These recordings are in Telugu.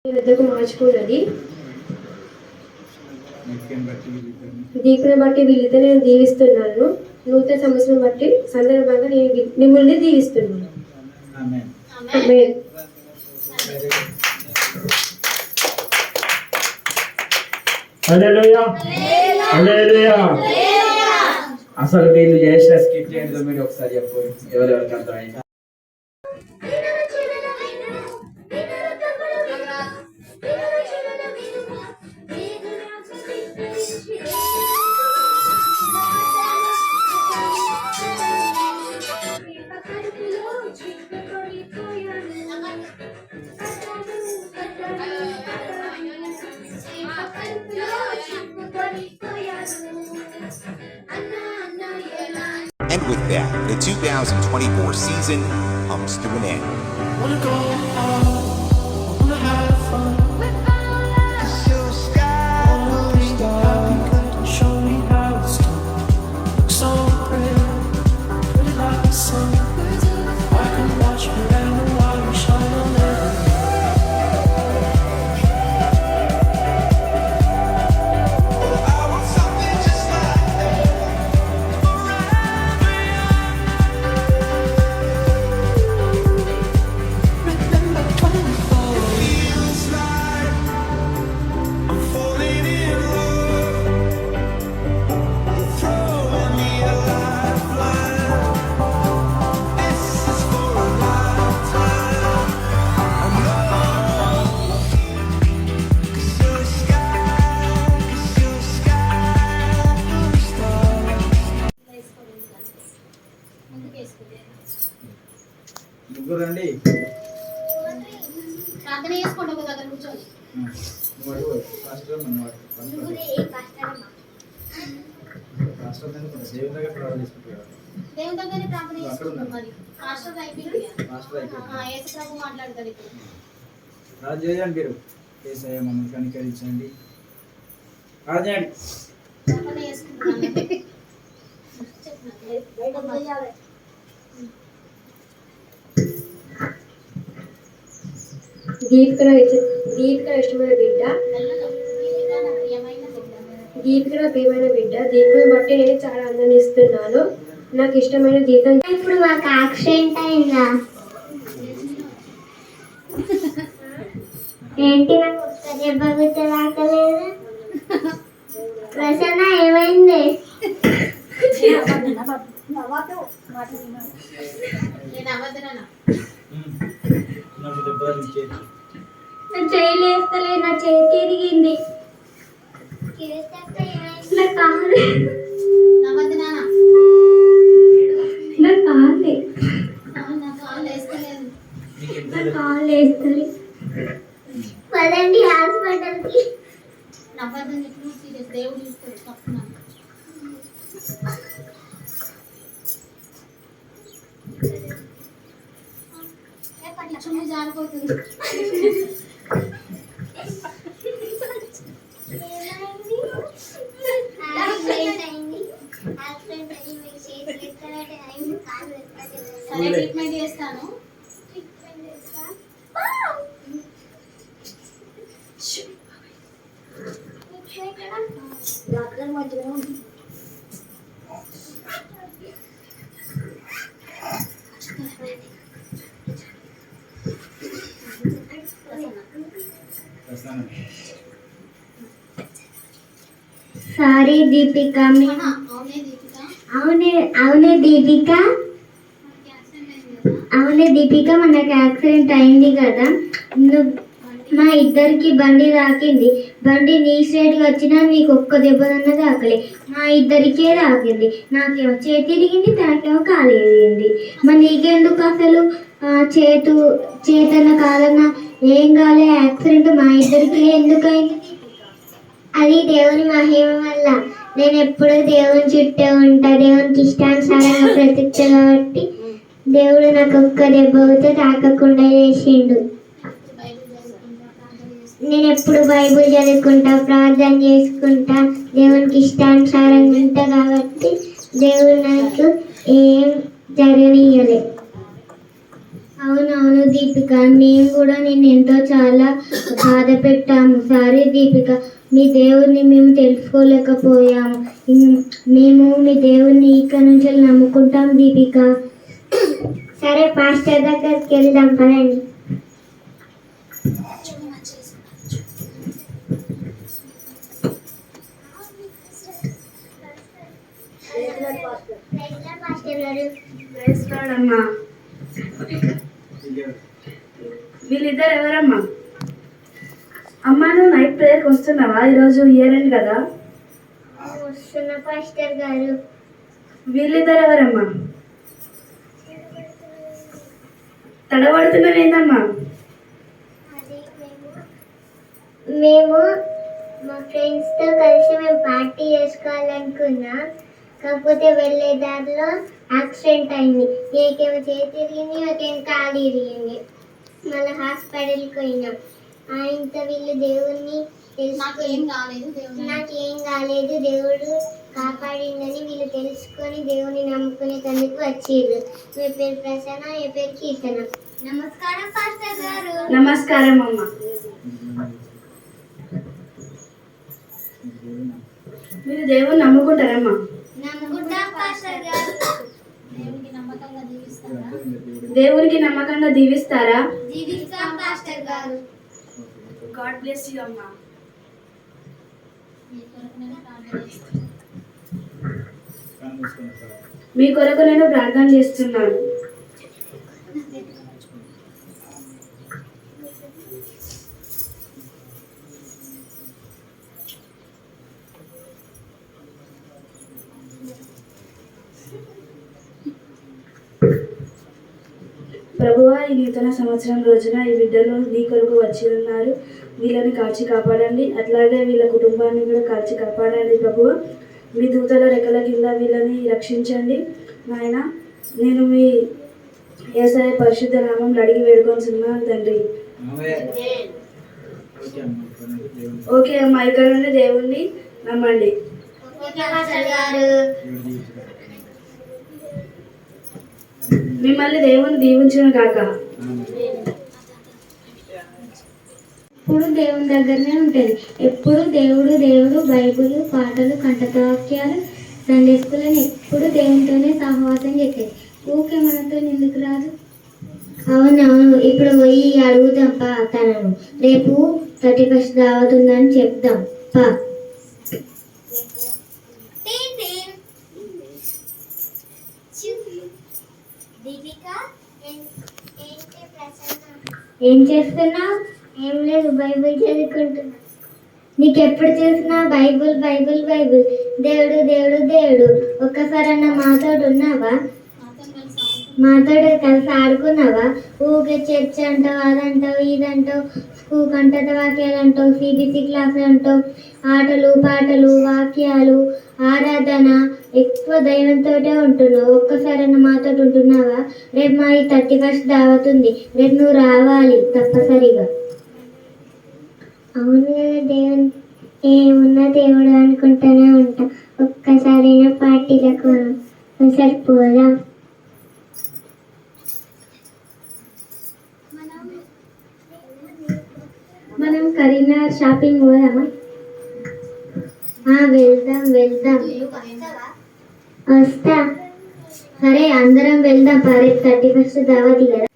వద్దకు మార్చుకున్నది. దీపుని బట్టి వీళ్ళతో నేను దీవిస్తున్నాను. నూతన సంవత్సరం బట్టి సందర్భంగా నేను మిమ్మల్ని దీవిస్తున్నాను. అసలు వీళ్ళు చేసిన స్కిట్ ఏంటో మీరు ఒకసారి చెప్పు, ఎవరెవరికి అర్థమైంది. And with that, the 2024 season comes to an end. ముగ్గురు రండి. ప్రార్థన చేసుకుంటూ ఒక దగ్గర కూర్చొని నువ్వు అడుగు ఫాస్ట్ దేవుని దగ్గర ప్రార్థన చేసుకుంటారు. దేవుని దగ్గరనే ప్రార్థన చేసుకుంటాం. మరి మాస్టర్ అయిపోయింది. యేసు ప్రభు మాట్లాడతాడు ఇప్పుడు. ప్రార్థన చేయండి మీరు. యేసయ్య మమ్మల్ని కనికరించండి. ప్రార్థన చేయండి. ప్రార్థన చేసుకుంటున్నాను. దీపిక ఇష్టమైన బిడ్డ, దీపిక నా ప్రియమైన బిడ్డ. దీపికను బట్టి నేను చాలా ఆనందాన్ని ఇస్తున్నాను. నాకు ఇష్టమైన దీపం. ఇప్పుడు మాకు యాక్సిడెంట్ అయిందా ఏంటి? నాకు ఒక్క దెబ్బ గుర్తురాకలేదు. ప్రసన్న ఏమైంది? నేను అవద్దనా నా చేయి లేస్తలే, నా చేయి తిరిగింది. నా కాలు అవద్దనా నా కాలే నాకు కాళ్ళు వేస్తలేదు. నా కాలు వేస్తలే. పదండి హాస్పిటల్కి. నవ్వద్దని చెప్పి సీరియస్ దేవుడు చూస్తాడు తప్పున. చుమ్మి జారిపోతుంది. సరే ట్రీట్మెంట్ చేస్తాను. సారీ దీపిక. అవునే దీపిక. అవునే దీపిక. అవునే దీపిక, మనకు యాక్సిడెంట్ అయింది కదా. మా ఇద్దరికి బండి తాకింది. బండి నీ సైడ్కి వచ్చినా నీకు ఒక్క దెబ్బదన్న తాకలే. మా ఇద్దరికే తాకింది. నాకేమో చేతి తిరిగింది, తనకేమో కాలు తిరిగింది. మరి నీకెందుకు అసలు చేతన కాదన్నా ఏం కాలే? యాక్సిడెంట్ మా ఇద్దరికి ఎందుకు అయింది? అది దేవుని మహిమ వల్ల. నేను ఎప్పుడు దేవుని చుట్టూ ఉంటా. దేవునికి ఇష్టానుసారంగా బ్రతుకుతా కాబట్టి దేవుడు నాకు ఒక్క దెబ్బతో తాకకుండా చేసిండు. నేను ఎప్పుడు బైబిల్ చదువుకుంటా, ప్రార్థన చేసుకుంటా, దేవునికి ఇష్టానుసారంగా ఉంటా కాబట్టి దేవుడు నాకు ఏం జరగనీయలే. అవునవును దీపిక, మేము కూడా నేను ఎంతో చాలా బాధ పెట్టాము. సారీ దీపిక, మీ దేవుడిని మేము తెలుసుకోలేకపోయాము. మేము మీ దేవుడిని ఇక్కడ నుంచి నమ్ముకుంటాం దీపిక. సరే పాస్టర్ దగ్గరికి వెళ్దాం పదండి. అమ్మా, వీళ్ళిద్దరు ఎవరమ్మా? అమ్మా, నువ్వు నైట్ ప్రేయర్కి వస్తున్నావా? ఈరోజు ఇయర్ ఎండ్ కదా. వస్తున్న పాస్టర్ గారు. వీళ్ళిద్దరు ఎవరమ్మా? తడబడుతున్నది ఏందమ్మా? మేము మా ఫ్రెండ్స్తో కలిసి మేము పార్టీ చేసుకోవాలనుకున్నా. కాకపోతే వెళ్ళే దారిలో యాక్సిడెంట్ అయింది. ఏకేమో చేతి తిరిగింది, ఒకేమో కాలు ఇరిగింది. మళ్ళీ హాస్పిటల్కి పోయినాం. ఆయనతో వీళ్ళు దేవుణ్ణి నాకేం కాలేదు, దేవుడు కాపాడిందని వీళ్ళు తెలుసుకొని దేవుని నమ్ముకునేందుకు వచ్చిర్రు. మీ పేరు ప్రసన్న, మీ పేరు కీర్తన. నమస్కారం పాస్టర్ గారు. నమస్కారం అమ్మా. మీరు దేవుని నమ్ముకుంటారమ్మా? నమ్ముకుంటాం పాస్టర్ గారు. దేవునికి నమ్మకంగా జీవిస్తారా? దేవునికి నమ్మకంగా దీవిస్తారా? జీవిస్తాం పాస్టర్ గారు. గాడ్ బ్లెస్ యు అమ్మా. మీ కొరకు నేను ప్రార్థన చేస్తున్నాను. ప్రభువా, ఈ నూతన సంవత్సరం రోజున ఈ బిడ్డలు నీ కొరకు వచ్చి ఉన్నారు. వీళ్ళని కాచి కాపాడండి, అట్లాగే వీళ్ళ కుటుంబాన్ని కూడా కాచి కాపాడండి ప్రభువా. మీ దూతల రెక్కల కింద వీళ్ళని రక్షించండి నాయన. నేను మీ యేసయ్య పరిశుద్ధ నామంలో అడిగి వేడుకొంచున్నాను తండ్రి. ఓకే అమ్మా, ఇక్కడ నుండి దేవుణ్ణి నమ్మండి. మిమ్మల్ని దేవుని దీవించును గాక. ఎప్పుడు దేవుని దగ్గరనే ఉంటుంది. ఎప్పుడు దేవుడు బైబిల్, పాటలు, కంఠవాక్యాలు, సండే స్కూల్ అని ఎప్పుడు దేవునితోనే సహవాసం చేసేది. ఊకే మనతో ఎందుకు రాదు? అవునవును, ఇప్పుడు పోయి అడుగుదాం పా తనను. రేపు 31st దావతుందని చెప్దాం పా. ఏం చేస్తున్నావు? ఏం లేదు, బైబిల్ చదువుకుంటున్నా. నీకెప్పుడు చూసినా బైబిల్ బైబిల్ బైబిల్. దేవుడు దేవుడు దేవుడు. ఒక్కసారన్నా మాతోడు ఉన్నావా? మాతోడు కలిసి ఆడుకున్నావా? ఊకే చర్చ్ అంటావు, అదంటావు, ఇదంటావు, స్కూల్ కంటత వాక్యాలు అంటావు, సిబిసి క్లాసులు అంటావు, ఆటలు పాటలు వాక్యాలు ఆరాధన, ఎక్కువ దైవంతో ఉంటున్నావు. ఒక్కసారన్నా మాతో ఉంటున్నావా? రేపు మా ఈ 31st దావతుంది. రేపు నువ్వు రావాలి తప్పనిసరిగా. అవును కదా, దేవుని ఏమున్న దేవుడు అనుకుంటూనే ఉంటా. ఒక్కసారైనా పార్టీలకు సరిపోదా? మనం కరీంనగర్ షాపింగ్ పోదామా? వెళ్దాం. వస్తా. సరే, అందరం వెళ్దాం. రేపు 31st దావతి కదా.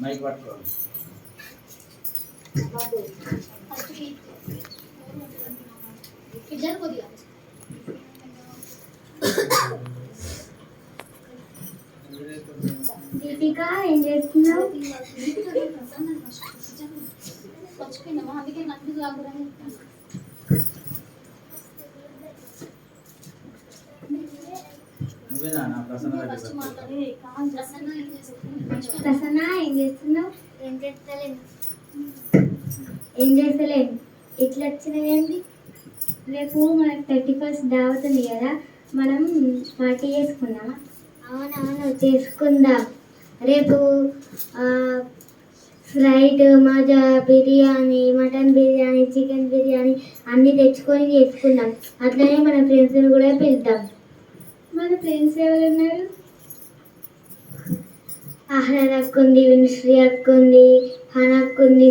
మైక్ పట్టుకో. కొద్దిగా దీపిక, ఏం చేస్తున్నావు? మర్చిపోయినామా? అందుకే నాకు కాకుండా నువ్వేనా నా ప్రసన్న ఫస్ట్ మాట్లాడి ప్రసన్న ఏం చేస్తుంది? ప్రసన్న, ఏం చేస్తున్నావు? ఏం చేస్తలేను. ఇట్లా వచ్చినవేంటి? రేపు మనకు 31st దావతుంది కదా, మనం పార్టీ చేసుకుందామా? అవునవును, చేసుకుందాం. రేపు ఫ్రైడ్, మజా, బిర్యానీ, మటన్ బిర్యానీ, చికెన్ బిర్యానీ అన్నీ తెచ్చుకొని చేసుకుందాం. అట్లనే మన ఫ్రెండ్స్ని కూడా పిలుద్దాం. మన ఫ్రెండ్స్ ఎవరున్నారు? ఆహ్లాద్ అక్క ఉంది, వినుశ్రీ అక్క ఉంది, హన అక్క ఉంది.